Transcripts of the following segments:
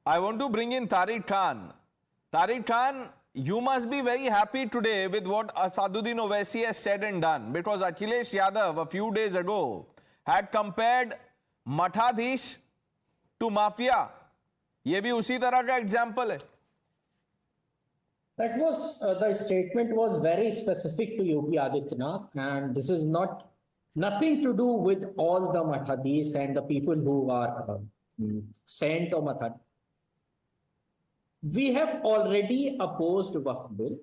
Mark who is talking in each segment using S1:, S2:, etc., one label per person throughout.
S1: I want to bring in Tariq Khan. Tariq Khan, you must be very happy today with what Asaduddin Owaisi has said and done, because Akhilesh Yadav a few days ago had compared Mathadhish to mafia. ये भी उसी तरह का example है.
S2: That was the statement was very specific to Yogi Adityanath, and this is nothing to do with all the Mathadis and the people who are sent or Mathad. We have already opposed Waqf bill,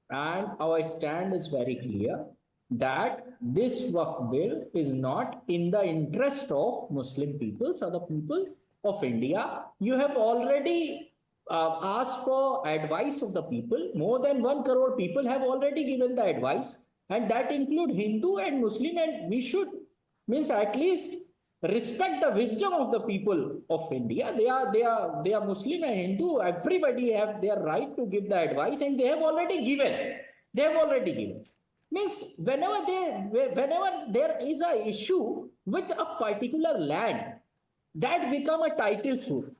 S2: and our stand is very clear that this Waqf bill is not in the interest of Muslim peoples or the people of India. You have already asked for advice of the people. More than 1 crore people have already given the advice, and that include Hindu and Muslim, and we should at least respect the wisdom of the people of India. They are Muslim and Hindu. Everybody have their right to give the advice, and they have already given. They have already given. Whenever there is a issue with a particular land, that become a title suit,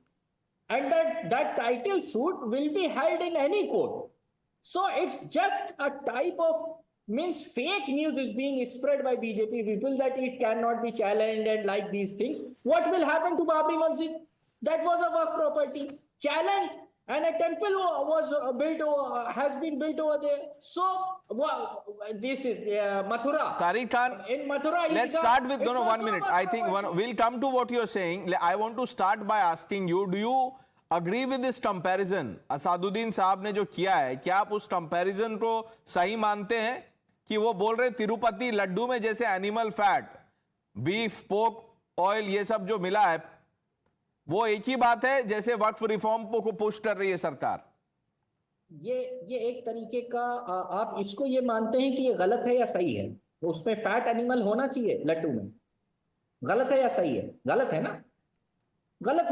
S2: and that title suit will be held in any court. So it's just a type of fake news is being spread by BJP people that it cannot be challenged and like these things. What will happen to Babri Masjid? That was a Waqf property challenged, and a temple was has been built over there. So this is Mathura.
S1: Tariq Khan,
S2: in Mathura,
S1: let's start with 1 minute. I think we'll come to what you're saying. I want to start by asking you, do you agree with this comparison? Asaduddin साहब ने जो किया है, क्या आप उस comparison को सही मानते हैं कि वो बोल रहे तिरुपति लड्डू में जैसे animal fat, beef, pork oil, ये सब जो मिला है वो एक ही बात है जैसे वक्फ रिफॉर्म को पुश कर रही है सरकार?
S2: ये एक तरीके का आप इसको ये मानते हैं कि ये गलत है या सही है? तो उसमें फैट एनिमल होना चाहिए लड्डू में, गलत है या सही है? गलत है ना? गलत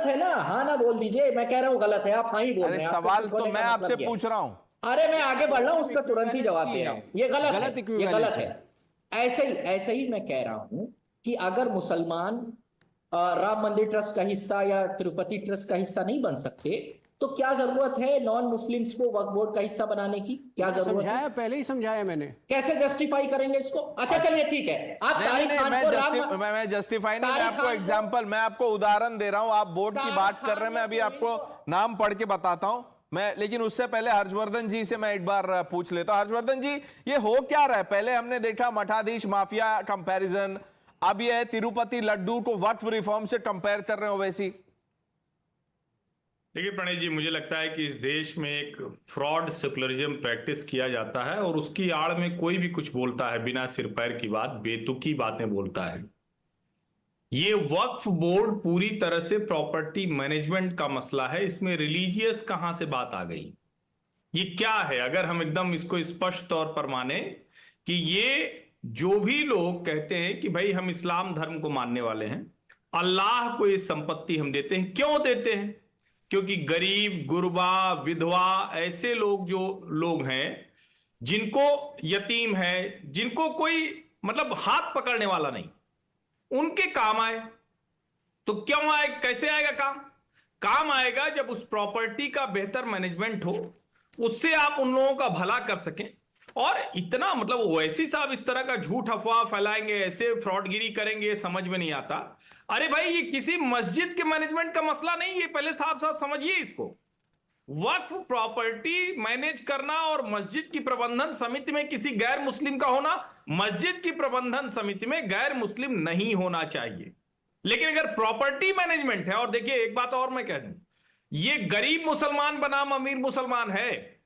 S2: है ना? हाँ ना बोल दीजिए. मैं कह रहा हूँ गलत है, आप हाँ ही बोल रहे हैं.
S1: सवाल तो मैं आपसे पूछ रहा हूँ.
S2: अरे मैं आगे बढ़ रहा हूँ, उसका तुरंत ही जवाब दे रहा हूँ. ये गलत है. ऐसे ही मैं कह रहा हूँ कि अगर मुसलमान राम मंदिर ट्रस्ट का हिस्सा या तिरुपति ट्रस्ट का हिस्सा नहीं बन सकते, तो क्या जरूरत है नॉन मुस्लिम्स को वक्फ बोर्ड का हिस्सा बनाने की? क्या जरूरत है?
S3: पहले ही समझाया मैंने.
S2: कैसे जस्टिफाई करेंगे इसको? अच्छा चलिए ठीक है. आप तारिक खान को
S1: मैं जस्टिफाई नहीं, मैं आपको एग्जांपल, मैं आपको उदाहरण दे रहा हूं. आप बोर्ड की बात कर रहे हैं, मैं अभी आपको नाम पढ़ के बताता हूं. लेकिन उससे पहले हर्षवर्धन जी से मैं एक बार पूछ लेता हूं. हर्षवर्धन जी, ये हो क्या रहा है? पहले हमने देखा मठाधीश माफिया कंपैरिजन, अब ये तिरुपति लड्डू को वक्फ रिफॉर्म से कंपेयर कर रहे हो वैसी.
S4: देखिए प्रणय जी, मुझे लगता है कि इस देश में एक फ्रॉड सेकुलरिज्म प्रैक्टिस किया जाता है, और उसकी आड़ में कोई भी कुछ बोलता है बिना सिर पैर की बात, बेतुकी बातें बोलता है. ये वक्फ बोर्ड पूरी तरह से प्रॉपर्टी मैनेजमेंट का मसला है. इसमें रिलीजियस कहां से बात आ गई? ये क्या है? अगर हम एकदम इसको स्पष्ट तौर पर माने कि ये जो भी लोग कहते हैं कि भाई हम इस्लाम धर्म को मानने वाले हैं, अल्लाह को ये संपत्ति हम देते हैं. क्यों देते हैं? क्योंकि गरीब, गुरबा, विधवा, ऐसे लोग हैं जिनको यतीम है, जिनको कोई हाथ पकड़ने वाला नहीं, उनके काम आए. तो क्यों आए? कैसे आएगा काम आएगा जब उस प्रॉपर्टी का बेहतर मैनेजमेंट हो, उससे आप उन लोगों का भला कर सकें. और इतना ओवैसी साहब इस तरह का झूठ अफवाह फैलाएंगे, ऐसे फ्रॉडगिरी करेंगे, समझ में नहीं आता. अरे भाई, ये किसी मस्जिद के मैनेजमेंट का मसला नहीं है, पहले साहब समझिए इसको. वक्फ प्रॉपर्टी मैनेज करना और मस्जिद की प्रबंधन समिति में किसी गैर मुस्लिम का होना, मस्जिद की प्रबंधन समिति में गैर मुस्लिम नहीं होना चाहिए. लेकिन अगर प्रॉपर्टी मैनेजमेंट है, और देखिए एक बात और मैं कह दूं, ये गरीब मुसलमान बनाम अमीर मुसलमान है,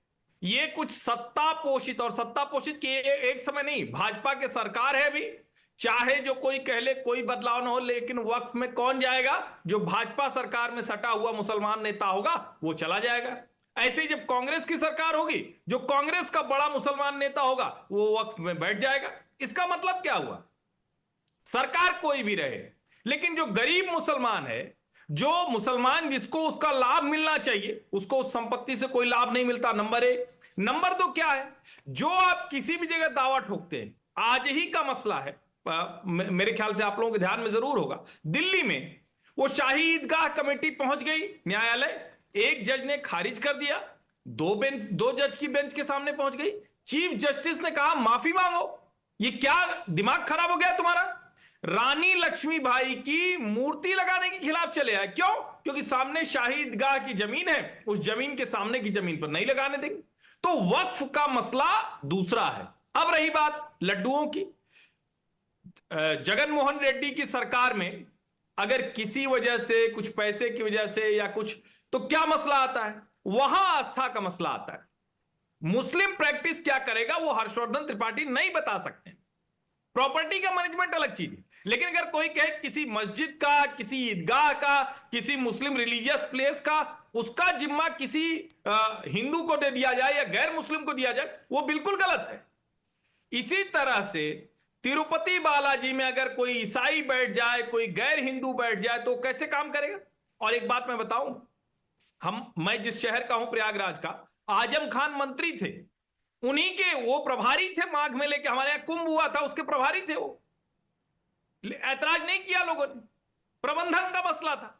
S4: ये कुछ सत्ता पोषित, और सत्ता पोषित की एक समय नहीं, भाजपा के सरकार है अभी, चाहे जो कोई कह ले कोई बदलाव ना हो, लेकिन वक्फ में कौन जाएगा? जो भाजपा सरकार में सटा हुआ मुसलमान नेता होगा वो चला जाएगा. ऐसे ही जब कांग्रेस की सरकार होगी, जो कांग्रेस का बड़ा मुसलमान नेता होगा वो वक्फ में बैठ जाएगा. इसका मतलब क्या हुआ? सरकार कोई भी रहे, लेकिन जो गरीब मुसलमान है, जो मुसलमान जिसको उसका लाभ मिलना चाहिए, उसको उस संपत्ति से कोई लाभ नहीं मिलता. नंबर 1. नंबर 2 क्या है? जो आप किसी भी जगह दावा ठोकते हैं, आज ही का मसला है, मेरे ख्याल से आप लोगों के ध्यान में जरूर होगा, दिल्ली में वो शाही ईदगाह कमेटी पहुंच गई न्यायालय, एक जज ने खारिज कर दिया, दो जज की बेंच के सामने पहुंच गई, चीफ जस्टिस ने कहा माफी मांगो। ये क्या दिमाग खराब हो गया तुम्हारा? रानी लक्ष्मीबाई की मूर्ति लगाने के खिलाफ चले आए, क्यों? क्योंकि सामने शाही ईदगाह की जमीन है, उस जमीन के सामने की जमीन पर नहीं लगाने देंगे। तो वक्फ का मसला दूसरा है। अब रही बात लड्डुओं की, जगन मोहन रेड्डी की सरकार में अगर किसी वजह से, कुछ पैसे की वजह से या कुछ, तो क्या मसला आता है? वहां आस्था का मसला आता है। मुस्लिम प्रैक्टिस क्या करेगा वो हर्षवर्धन त्रिपाठी नहीं बता सकते। प्रॉपर्टी का मैनेजमेंट अलग चीज है, लेकिन अगर कोई कहे किसी मस्जिद का, किसी ईदगाह का, किसी मुस्लिम रिलीजियस प्लेस का, उसका जिम्मा किसी हिंदू को दे दिया जाए या गैर मुस्लिम को दिया जाए, वो बिल्कुल गलत है। इसी तरह से तिरुपति बालाजी में अगर कोई ईसाई बैठ जाए, कोई गैर हिंदू बैठ जाए, तो कैसे काम करेगा? और एक बात मैं बताऊं, मैं जिस शहर का हूं प्रयागराज का, आजम खान मंत्री थे, उन्हीं के वो प्रभारी थे माघ मेले के, हमारे यहां कुंभ हुआ था उसके प्रभारी थे वो। ऐतराज नहीं किया लोगों ने, प्रबंधन का मसला था।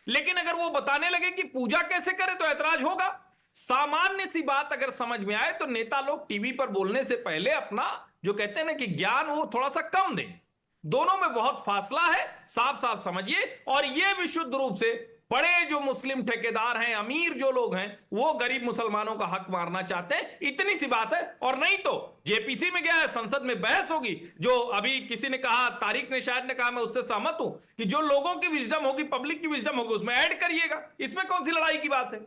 S4: लेकिन अगर वो बताने लगे कि पूजा कैसे करें तो ऐतराज होगा। सामान्य सी बात अगर समझ में आए तो नेता लोग टीवी पर बोलने से पहले अपना जो कहते हैं ना कि ज्ञान, वो थोड़ा सा कम दें। दोनों में बहुत फासला है, साफ साफ समझिए। और ये विशुद्ध रूप से बड़े जो मुस्लिम ठेकेदार हैं, अमीर जो लोग हैं, वो गरीब मुसलमानों का हक मारना चाहते हैं, इतनी सी बात है। और नहीं तो जेपीसी में गया है, संसद में बहस होगी। जो अभी किसी ने कहा, तारिक ने शायद ने कहा, मैं उससे सहमत हूं कि जो लोगों की विजडम होगी, पब्लिक की विजडम होगी, उसमें ऐड करिएगा। इसमें कौन सी लड़ाई की बात है?